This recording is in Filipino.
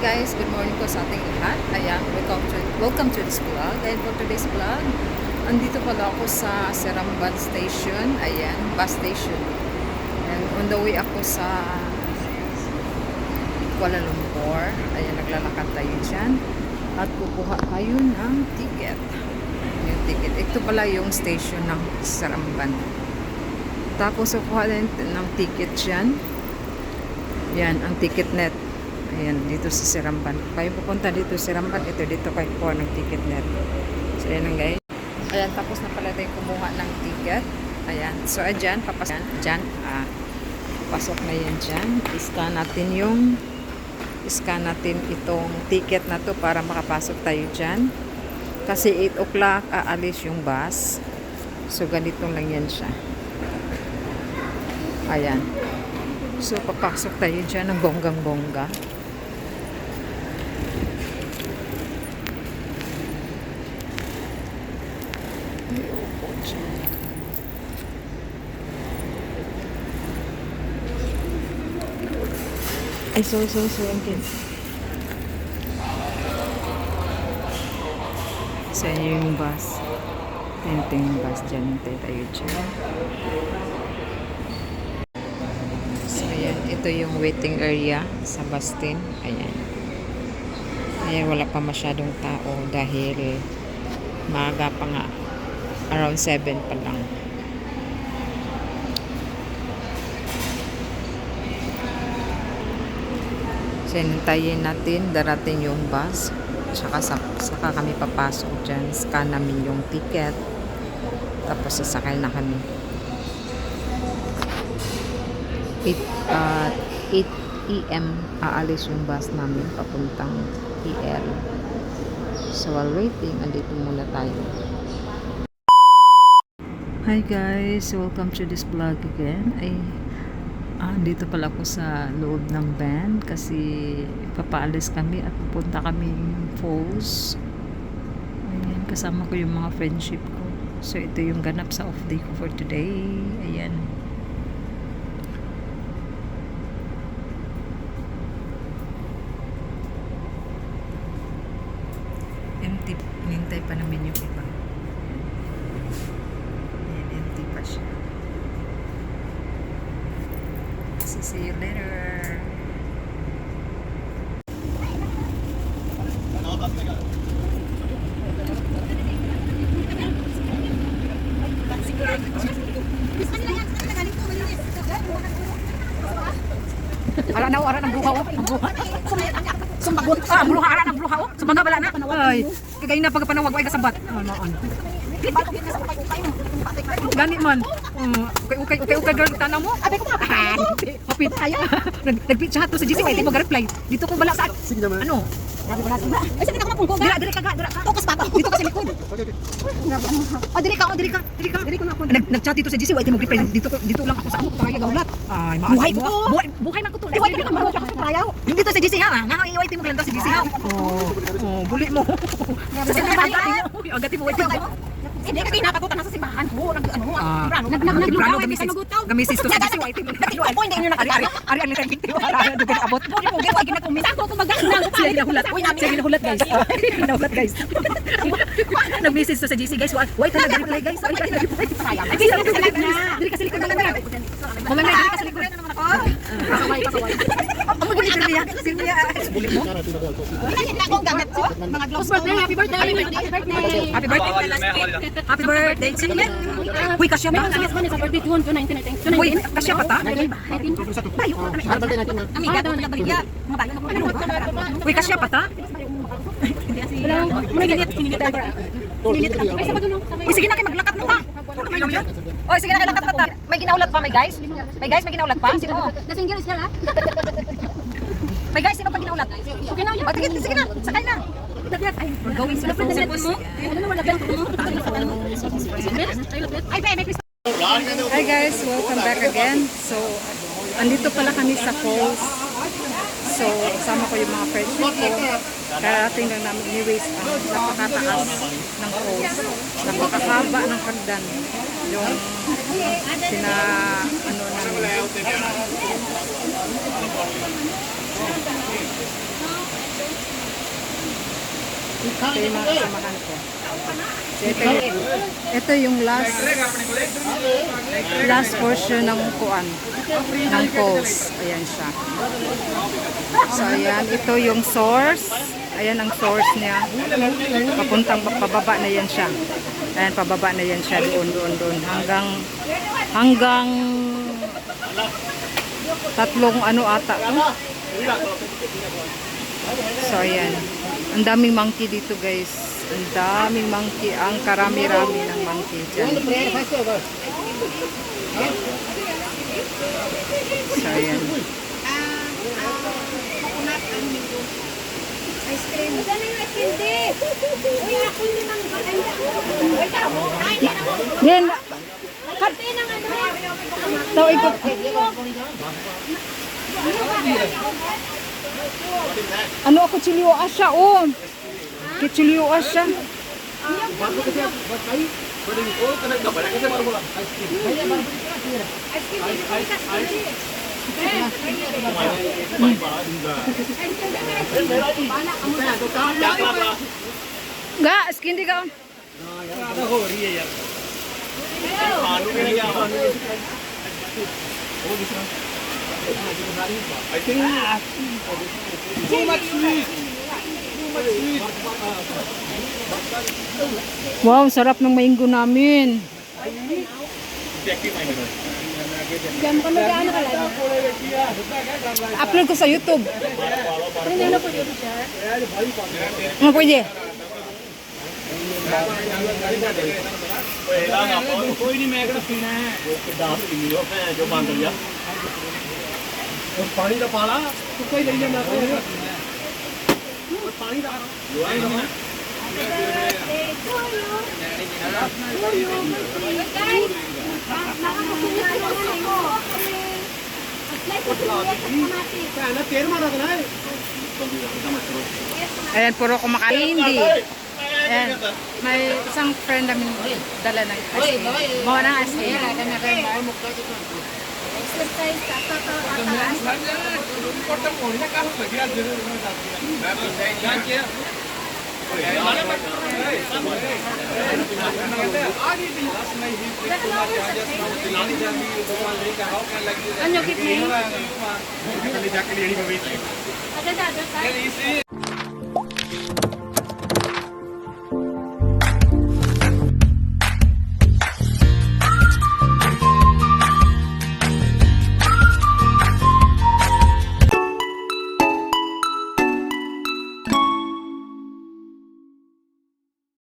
Guys, good morning po sa ating lahat. Ayan, welcome to this vlog. And for today's vlog, andito pala ako sa Seremban Station. Ayan, bus station. And on the way ako sa Kuala Lumpur. Ayan, naglalakad tayo dyan. At kukuha tayo ng ticket. Yung ticket. Ito pala yung station ng Seremban. Tapos kukuha din ng ticket dyan. Yan, ang ticket net. Ayan, dito sa Seremban. Kayo pupunta dito sa Seremban, ito dito kayo kuha ng ticket net. So, ayan lang guys. Ayan, tapos na pala tayo kumuha ng ticket. Ayan. So, ayan, papasok. Ayan, pasok na yan dyan. Scan natin itong ticket na to para makapasok tayo dyan. Kasi 8 o'clock aalis yung bus. So, ganito lang yan siya. Ayan. So, papasok tayo dyan ng bonggang-bongga. Ay, sorry, ang kids. So, yun yung bus. Ito yung bus dyan. Hintay tayo dyan. So, ayan. Ito yung waiting area sa bus din. Ayan. Ayan, wala pa masyadong tao dahil maaga pa nga. Around 7 pa lang. So, hintayin natin darating yung bus. Saka kami papasok dyan. Scan namin yung ticket. Tapos sasakay na kami. 8 AM aalis yung bus namin papuntang EL. So while waiting, andito muna tayo. Hi guys, welcome to this vlog again. Dito pala ako sa loob ng van kasi papaalis kami at pupunta kami Falls. Ayan, kasama ko yung mga friendship ko. So ito yung ganap sa off day ko for today. Ayan. Empty. Hinintay pa namin yung iba. Ayan, empty pa siya. See you later. Ara ng bruha ang bruha. Sumbagot. Ang bruha ara ng bruha. Sumbaga bala na. Ay, kagay na pagpanawag way kasabat. Noon. Gani man. Okay girl tanaw mo. Abi ko pa. Hapit tayo. Nag-chat to sa GC wait mo reply. Dito ko bala sa ano? Grabe wala diba? Ay sige na ko na pulgo. Dira ka. Focus pa. Dito ka sa likod. Diri ka. Diri ko na ako. Nag-chat dito sa GC wait mo reply. Dito lang ako sa amo kaya gawlat. Ay buhay ko. Buhay man ko to. Buhay ka mo sa prayaw. Hindi to sa GC ha. Nga iwait mo lang to sa GC ha. Buli mo. Kasi agati mo wait mo. Hindi ka kinakakutan sa simbahan ko. Naglugaw ay bisay magutaw. Gamisis to sa GC white. Ako hindi niyo nakari. Ari ang little victim. Dugan abot. Mo mo gawag ginakumita ko kumaganang. Sige nahulat guys. Nahulat guys. Nag-message to sa GC guys. Wait na reply guys. Sorry ka reply. Diri ka silikod lang. Mamay diri ka silikod. Kasaway. Amo gani Silvia. Bulit mo. Hindi akong gamit ko. Mga gloves. Happy birthday. Happy birthday to you. Uy, kasya ba? Sa birthday June 19, I think. Uy, kasya pa ta? Bayo. Amiga, doon na baligya. Mga bayo na po. Uy, kasya pa ta? Sige na kayo maglakat mo ha. Oy, sige na kayo maglakat pa ta. May ginaulat pa, may guys? May ginaulat pa? Nasinggiris ka la? May guys, sino pa ginaulat? Okay na yun. Sige na, sakay na. We're going to the Falls. Hi guys, welcome back again. So, andito pala kami sa Falls. So, kasama ko yung mga friends ko. Karating lang namin ni Waze ang napakataas ng falls. Napakahaba ng hagdan. Yung ano namin. Ito yung mga kasamahan ko. So, ito yung last portion ng kuan ng falls. Ayan siya. So ayan, ito yung source. Ayan ang source niya. Papuntang pababa na yan siya. Ayan, pababa na yan siya doon. Hanggang tatlong ano ata. So ayan. Ang daming monkey dito guys. Ang daming monkey. Ang karami-rami ng monkey dyan. So ayan. Ice cream. Magkano yung ice cream, di? Uy, ako yung limang maganda. Uy, tamo. Ay, di na mo. Yan. Karte ng ano. Tao ikot. Ano ako chiliwa siya oh. Kichiliwa siya. Ga, skin di ka. I think too much sweet. Wow, sarap ng mainggo namin. Diyan ka mag-ano ka lang. Upload ko sa YouTube. Ano po yun, sir? Ano pwede? कोई नहीं मैं किहड़ा पीना है दास पी लियो मैं जो बंद लिया और पानी का पाला कुत्ता ही ले जाना और पानी का पहले तेल मारा था ना Ayan, puro kumakain. Hindi. Ayan, may isang friend namin dala ng ice cream. Bawa ng ice cream. Exercise, Ano, keep me? Agad-agad,